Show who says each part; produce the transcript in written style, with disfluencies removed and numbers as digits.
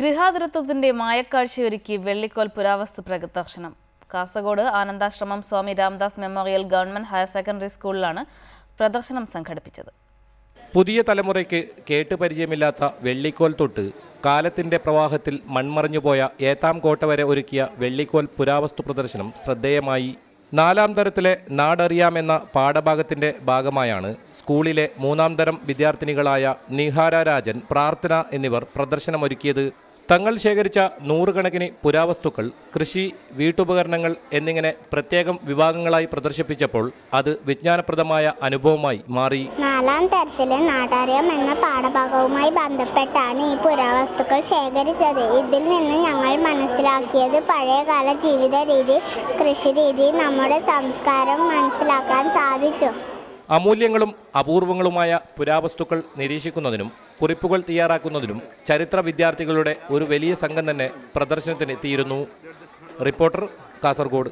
Speaker 1: ഗൃഹാതുരത്വത്തിന്റെ മായക്കാഴ്ചയൊരുക്കി വെള്ളിക്കോൽ പുരാവസ്തു പ്രദർശനം. Kasaragod Anandashram Swami Ramdas memorial government higher secondary സ്കൂളിലാണ് പ്രദർശനം സംഘടിപ്പിച്ചത്.
Speaker 2: പുതിയ തലമുറയ്ക്ക് കേട്ടുപരിചയമില്ലാത്ത വെള്ളിക്കോൽ തൊട്ട് കാലത്തിന്റെ പ്രവാഹത്തിൽ മൺമറഞ്ഞുപോയ ഏത്താം കോട്ട വരെ ഒരുക്കിയ വെള്ളിക്കോൽ പുരാവസ്തു പ്രദർശനം ശ്രദ്ധേയമായി. 4ാം തരത്തിലെ നാടറിയാമെന്ന പാഠഭാഗത്തിന്റെ ഭാഗമായാണ് സ്കൂളിലെ 3ാം തരം വിദ്യാർത്ഥിനികളായ നിഹാര രാജൻ, പ്രാർത്ഥന എന്നിവർ പ്രദർശനമൊരുക്കിയത്. തങ്ങൾ ശേഖരിച്ച 100 കണക്കിന് പുരാവസ്തുക്കൾ, കൃഷി, വീട്ടുപകരണങ്ങൾ എന്നിങ്ങനെ പ്രത്യേകം വിഭാഗങ്ങളായി പ്രദർശിപ്പിച്ചപ്പോൾ അത് വിജ്ഞാനപ്രദമായ അനുഭവമായി മാറി.
Speaker 3: 4ാം തരത്തിലെ നാടറിയാം എന്ന പാഠഭാഗവുമായി ബന്ധപ്പെട്ടാണ് ഈ പുരാവസ്തുക്കൾ ശേഖരിച്ചത്. ഇതിൽ നിന്ന് ഞങ്ങൾ മനസ്സിലാക്കിയത് പഴയകാല ജീവിത രീതി, കൃഷി രീതി, നമ്മുടെ സംസ്കാരം മനസ്സിലാക്കാൻ സാധിച്ചു.
Speaker 2: അമൂല്യങ്ങളും അപൂർവങ്ങളുമായ പുരാവസ്തുക്കൾ നിരീക്ഷിക്കുന്നതിനും കുറിപ്പുകൾ തയ്യാറാക്കുന്നതിനും ചരിത്ര വിദ്യാർത്ഥികളുടെ ഒരു വലിയ സംഘം തന്നെ പ്രദർശനത്തിനെത്തിയിരുന്നു. റിപ്പോർട്ടർ, കാസർഗോഡ്.